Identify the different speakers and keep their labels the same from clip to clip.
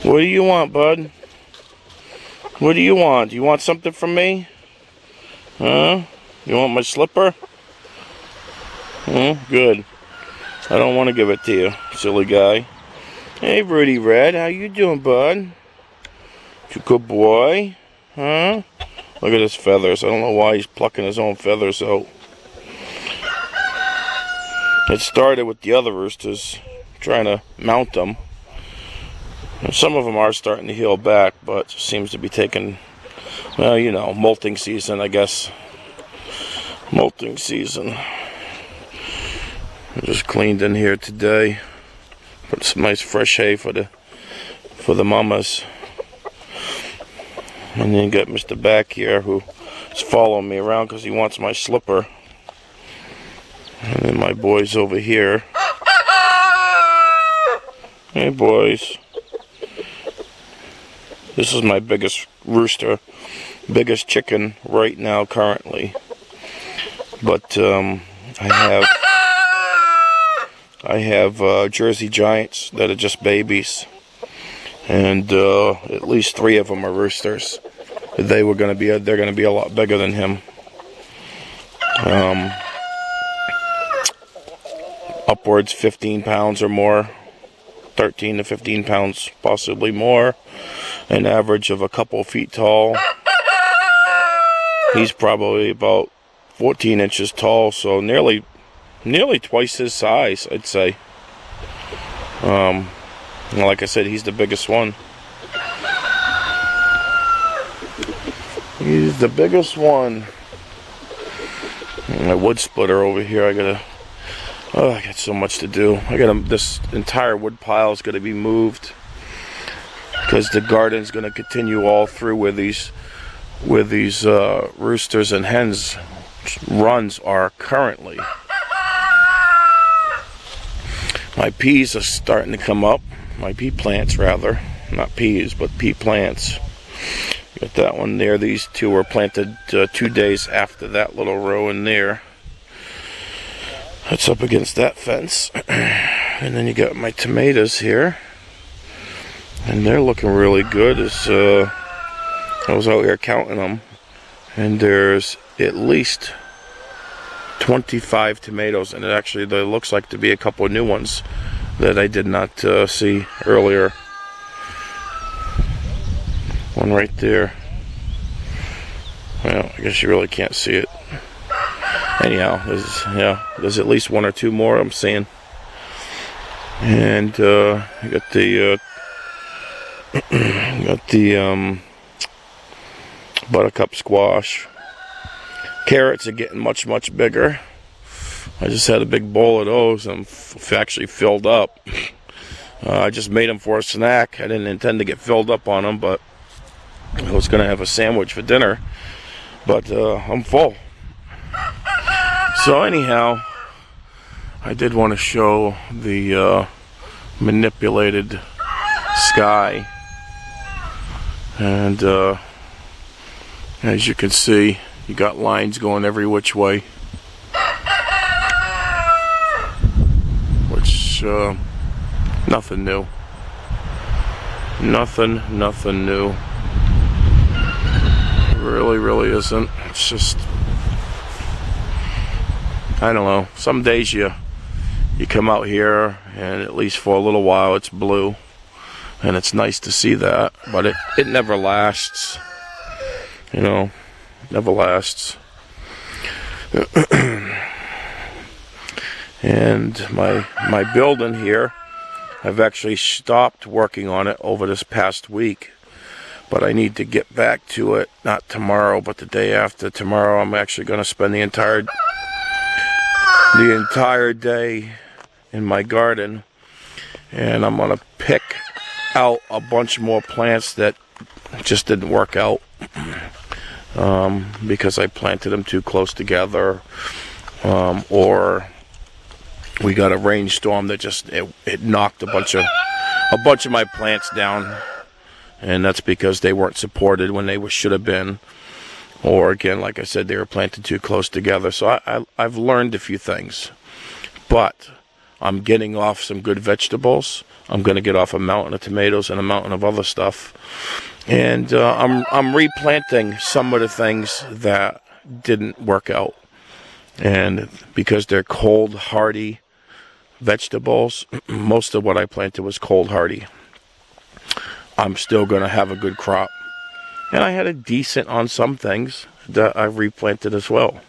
Speaker 1: What do you want, bud? What do you want? You want something from me? Huh? You want my slipper? Good. I don't want to give it to you, silly guy. Hey, Rudy Red, how you doing, bud? You good boy? Huh? Look at his feathers. I don't know why he's plucking his own feathers out. It started with the other roosters trying to mount them. And some of them are starting to heal back, but it seems to be taking, well, you know, molting season, I guess. Molting season. I just cleaned in here today. Put some nice fresh hay for the mamas. And then you got Mr. Back here who is following me around because he wants my slipper. And then my boys over here. Hey boys. This is my biggest rooster, biggest chicken right now currently. But I have Jersey Giants that are just babies, and at least 3 of them are roosters. They're going to be a lot bigger than him. Upwards 15 pounds or more, 13 to 15 pounds, possibly more. An average of a couple feet tall. He's probably about 14 inches tall, so nearly twice his size, I'd say. Like I said, he's the biggest one. He's the biggest one. My wood splitter over here, I got so much to do. This entire wood pile is gonna be moved because the garden's gonna continue all through where these roosters and hens runs are currently. My peas are starting to come up. My pea plants, rather. Not peas, but pea plants. Got that one there. These 2 were planted 2 days after that little row in there. That's up against that fence. And then you got my tomatoes here. And they're looking really good. I was out here counting them. And there's at least 25 tomatoes, and there looks like to be a couple of new ones that I did not see earlier. One right there. Well, I guess you really can't see it. Anyhow, there's at least 1 or 2 more I'm seeing. And you got the buttercup squash. Carrots are getting much bigger. I just had a big bowl of those and actually filled up. I just made them for a snack. I didn't intend to get filled up on them, but I was going to have a sandwich for dinner. But I'm full. So anyhow, I did want to show the manipulated sky. And as you can see, you got lines going every which way. Which, nothing new. Nothing new. It really isn't. It's just, I don't know. Some days you come out here and at least for a little while it's blue. And it's nice to see that. But it never lasts. You know. Never lasts. And my building here, I've actually stopped working on it over this past week, but I need to get back to it, not tomorrow, but the day after tomorrow. I'm actually going to spend the entire day in my garden, and I'm going to pick out a bunch more plants that just didn't work out. Because I planted them too close together, or we got a rainstorm that just it knocked a bunch of my plants down, and that's because they weren't supported when they should have been, or again, like I said, they were planted too close together. So I've learned a few things, but I'm getting off some good vegetables. I'm going to get off a mountain of tomatoes and a mountain of other stuff. And I'm replanting some of the things that didn't work out. And because they're cold hardy vegetables, most of what I planted was cold hardy. I'm still going to have a good crop. And I had a decent on some things that I've replanted as well.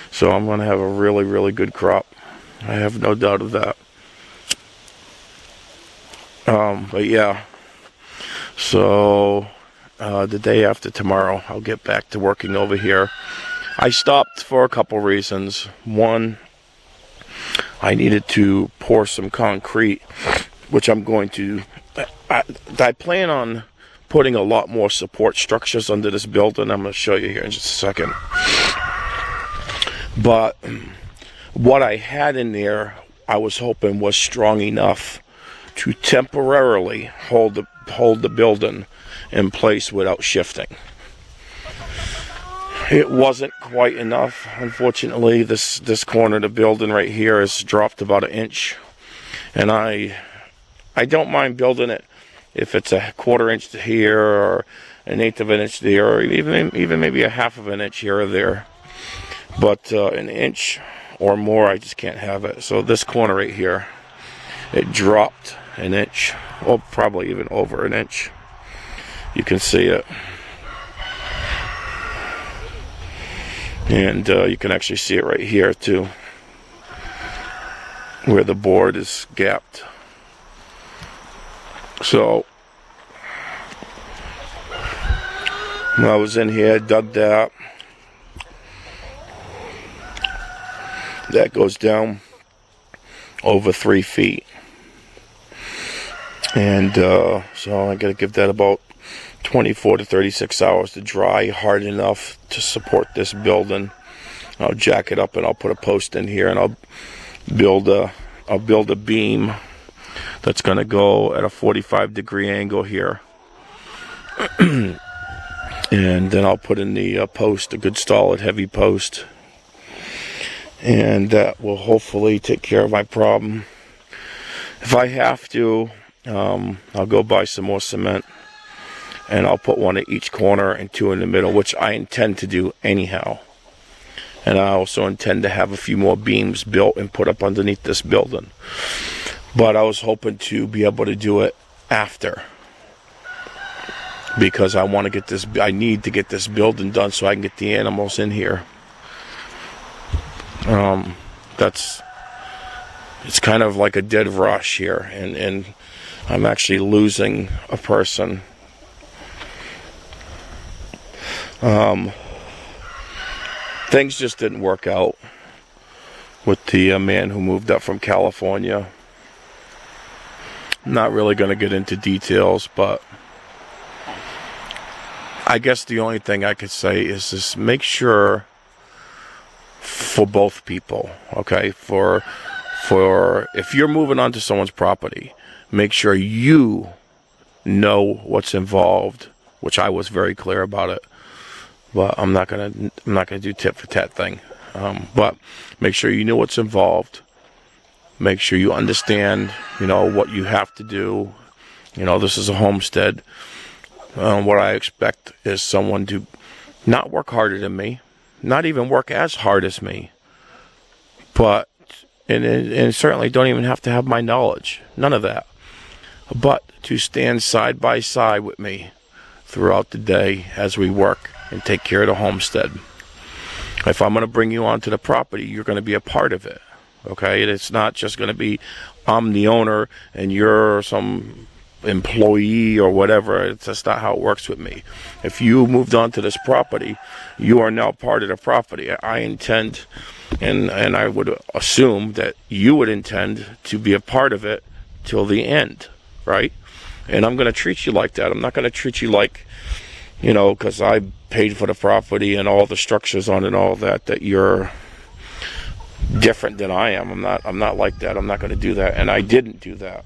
Speaker 1: So I'm going to have a really, really good crop. I have no doubt of that. But yeah, so the day after tomorrow, I'll get back to working over here. I stopped for a couple reasons. One, I needed to pour some concrete, which I'm going to. I plan on putting a lot more support structures under this building. I'm going to show you here in just a second. But what I had in there, I was hoping was strong enough to temporarily hold the building in place without shifting. It wasn't quite enough. Unfortunately, this corner of the building right here has dropped about 1 inch, and I don't mind building it if it's a 1/4 inch here or 1/8 of an inch there, or even maybe a 1/2 of an inch here or there. But 1 inch or more, I just can't have it. So this corner right here, it dropped 1 inch, or probably even over 1 inch. You can see it. And you can actually see it right here too, where the board is gapped. So when I was in here, dug that. That goes down over 3 feet. And so I got to give that about 24 to 36 hours to dry hard enough to support this building. I'll jack it up and I'll put a post in here, and I'll build a beam that's going to go at a 45-degree angle here. And then I'll put in the post, a good solid heavy post. And that will hopefully take care of my problem. If I have to, I'll go buy some more cement, and I'll put 1 at each corner and 2 in the middle, which I intend to do anyhow. And I also intend to have a few more beams built and put up underneath this building. But I was hoping to be able to do it after, because I want to get this. I need to get this building done so I can get the animals in here. It's kind of like a dead rush here, and I'm actually losing a person. Things just didn't work out with the man who moved up from California. I'm not really going to get into details, but I guess the only thing I could say is just make sure, for both people, okay, for if you're moving onto someone's property, make sure you know what's involved, which I was very clear about it. But I'm not gonna do tit for tat thing. But make sure you know what's involved. Make sure you understand, what you have to do. This is a homestead. What I expect is someone to not work harder than me, not even work as hard as me, but and certainly don't even have to have my knowledge. None of that. But to stand side by side with me throughout the day as we work and take care of the homestead. If I'm going to bring you onto the property, you're going to be a part of it, okay? It's not just going to be I'm the owner and you're some employee or whatever. It's just not how it works with me. If you moved onto this property, you are now part of the property. I intend, and I would assume that you would intend to be a part of it till the end, right? And I'm going to treat you like that. I'm not going to treat you like, because I paid for the property and all the structures on it and all that you're different than I am. I'm not like that. I'm not going to do that. And I didn't do that.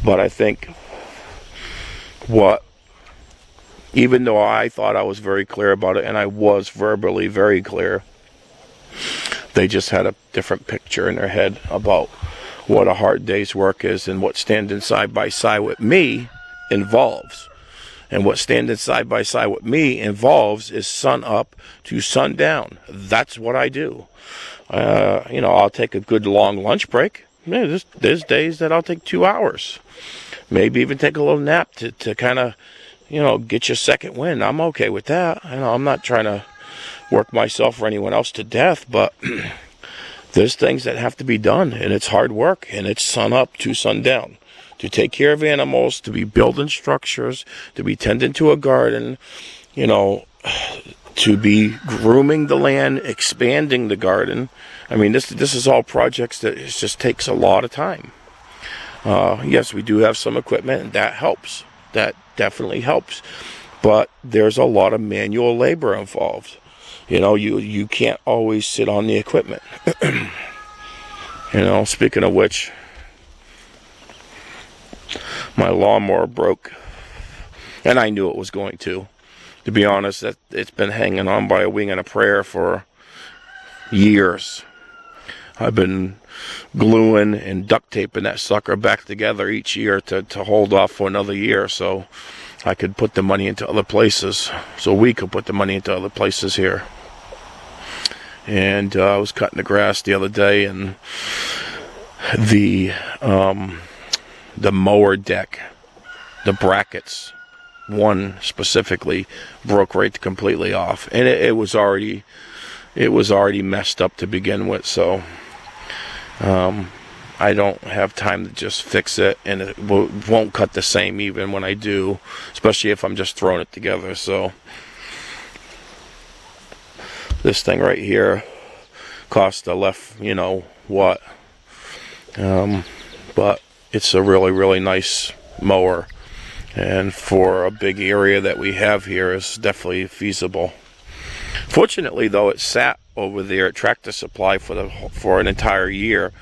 Speaker 1: But I think even though I thought I was very clear about it, and I was verbally very clear, They just had a different picture in their head about what a hard day's work is and what standing side by side with me involves. And what standing side by side with me involves is sun up to sun down. That's what I do. I'll take a good long lunch break. Yeah, there's days that I'll take 2 hours. Maybe even take a little nap to kind of, get your second wind. I'm okay with that. I'm not trying to work myself or anyone else to death, but there's things that have to be done, and it's hard work, and it's sun up to sun down. To take care of animals, to be building structures, to be tending to a garden, to be grooming the land, expanding the garden. I mean, this is all projects that it just takes a lot of time. Yes, we do have some equipment, and that helps. That definitely helps. But there's a lot of manual labor involved. You can't always sit on the equipment. Speaking of which, my lawnmower broke, and I knew it was going to. To be honest, that it's been hanging on by a wing and a prayer for years. I've been gluing and duct taping that sucker back together each year to hold off for another year, so I could put the money into other places. So we could put the money into other places here. And I was cutting the grass the other day, and the mower deck, the brackets, one specifically, broke right completely off, and it was already messed up to begin with. So I don't have time to just fix it, and it won't cut the same even when I do, especially if I'm just throwing it together. So this thing right here cost what, but it's a really, really nice mower, and for a big area that we have here, is definitely feasible. Fortunately, though, it sat over there at Tractor Supply for an entire year,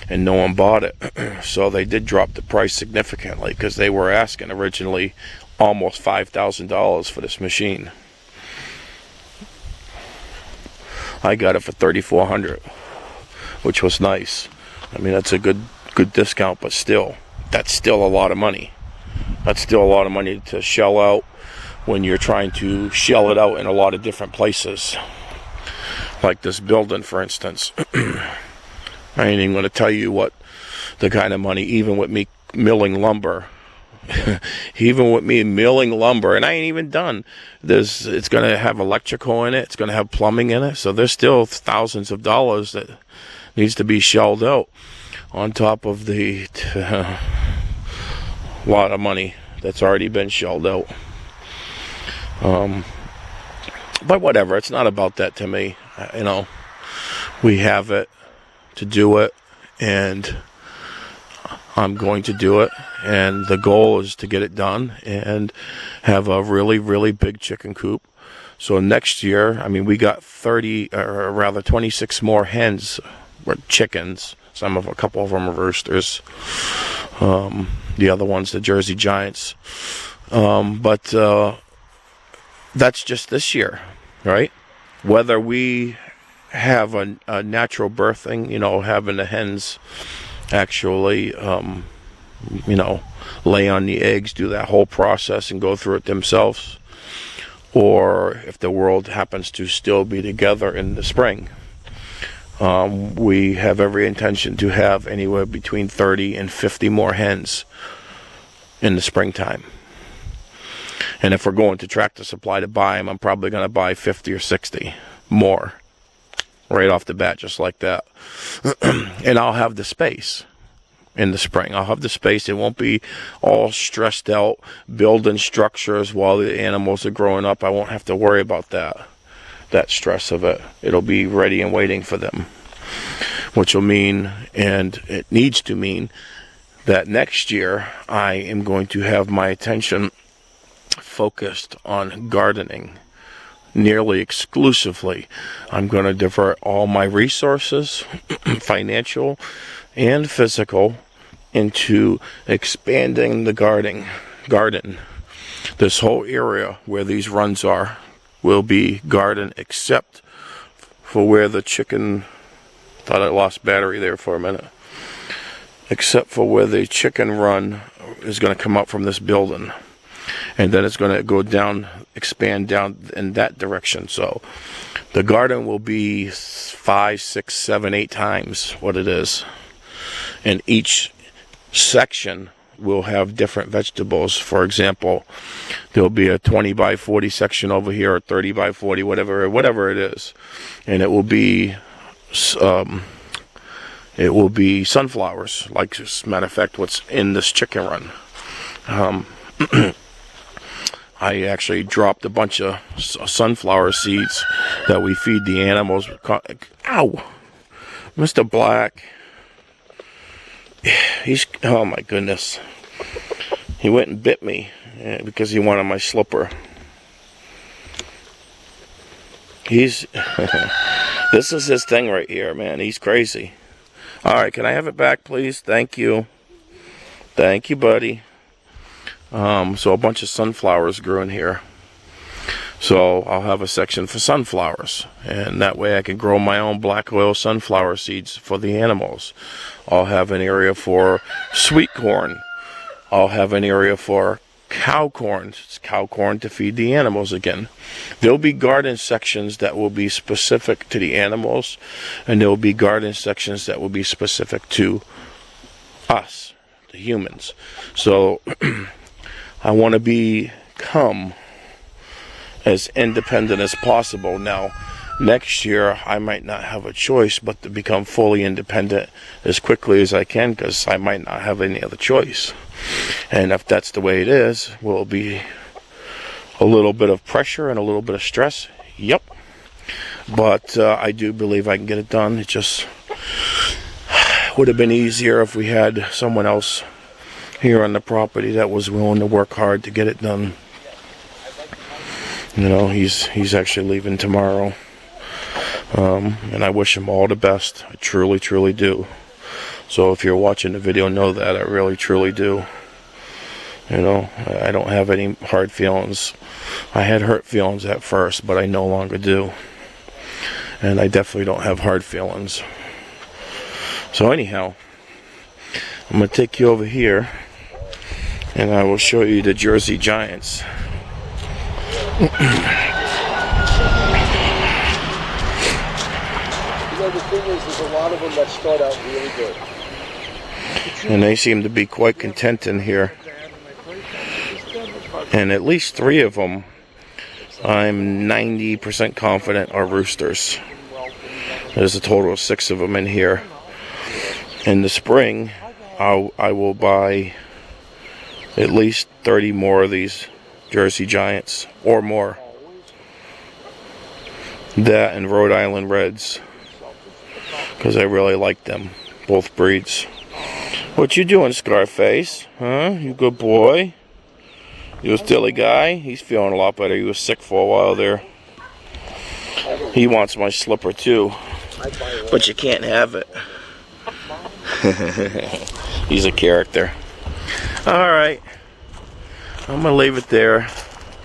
Speaker 1: and no one bought it. So they did drop the price significantly, because they were asking originally almost $5,000 for this machine. I got it for $3,400, which was nice. I mean, that's a good discount, but still, that's still a lot of money. That's still a lot of money to shell out when you're trying to shell it out in a lot of different places. Like this building, for instance. I ain't even going to tell you what the kind of money, even with me milling lumber. Even with me milling lumber, and I ain't even done. It's going to have electrical in it. It's going to have plumbing in it. So there's still thousands of dollars that needs to be shelled out on top of the lot of money that's already been shelled out. But whatever, it's not about that to me. We have it to do it, and I'm going to do it, and the goal is to get it done and have a really, really big chicken coop. So next year, we got 26 more hens or chickens. A couple of them are roosters. The other one's the Jersey Giants. But that's just this year, right? Whether we have a natural birthing, having the hens actually, lay on the eggs, do that whole process and go through it themselves, or if the world happens to still be together in the spring, we have every intention to have anywhere between 30 and 50 more hens in the springtime. And if we're going to Tractor Supply to buy them, I'm probably going to buy 50 or 60 more right off the bat, just like that. And I'll have the space in the spring. I'll have the space. It won't be all stressed out building structures while the animals are growing up. I won't have to worry about that stress of it. It'll be ready and waiting for them, which will mean, and it needs to mean, that next year I am going to have my attention focused on gardening nearly exclusively. I'm going to divert all my resources, financial and physical, into expanding the garden. This whole area where these runs are will be garden, except for where the chicken Thought I lost battery there for a minute. Except for where the chicken run is going to come up from this building. And then it's going to go down, expand down in that direction. So the garden will be 5, 6, 7, 8 times what it is. And each section will have different vegetables. For example, there'll be a 20 by 40 section over here, or 30 by 40, whatever it is. And it will be sunflowers, like, as a matter of fact, what's in this chicken run. I actually dropped a bunch of sunflower seeds that we feed the animals. Ow! Mr. Black. Oh my goodness. He went and bit me because he wanted my slipper. This is his thing right here, man. He's crazy. Alright, can I have it back, please? Thank you. Thank you, buddy. So a bunch of sunflowers grew in here. So I'll have a section for sunflowers. And that way I can grow my own black oil sunflower seeds for the animals. I'll have an area for sweet corn. I'll have an area for cow corn. It's cow corn to feed the animals again. There'll be garden sections that will be specific to the animals. And there'll be garden sections that will be specific to us, the humans. So I want to become as independent as possible. Now, next year, I might not have a choice but to become fully independent as quickly as I can, because I might not have any other choice. And if that's the way it is, will be a little bit of pressure and a little bit of stress. Yep. But I do believe I can get it done. It just would have been easier if we had someone else here on the property that was willing to work hard to get it done. You know, he's actually leaving tomorrow. And I wish him all the best. I truly, truly do. So if you're watching the video, know that. I really, truly do. You know, I don't have any hard feelings. I had hurt feelings at first, but I no longer do. And I definitely don't have hard feelings. So anyhow, I'm going to take you over here, and I will show you the Jersey Giants.
Speaker 2: You know, the thing is, there's a lot of them that start out really good.
Speaker 1: And they seem to be quite content in here. And at least 3 of them, I'm 90% confident, are roosters. There's a total of 6 of them in here. In the spring, I will buy at least 30 more of these Jersey Giants, or more. That and Rhode Island Reds, because I really like them, both breeds. What you doing, Scarface? Huh? You good boy? You a silly guy? He's feeling a lot better. He was sick for a while there. He wants my slipper too, but you can't have it. He's a character. Alright, I'm going to leave it there.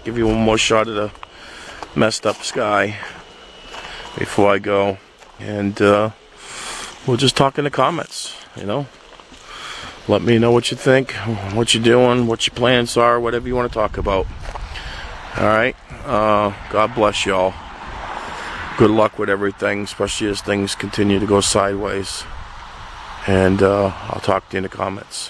Speaker 1: Give you one more shot of the messed up sky before I go. And we'll just talk in the comments, you know. Let me know what you think, what you're doing, what your plans are, whatever you want to talk about. Alright, God bless y'all. Good luck with everything, especially as things continue to go sideways. And I'll talk to you in the comments.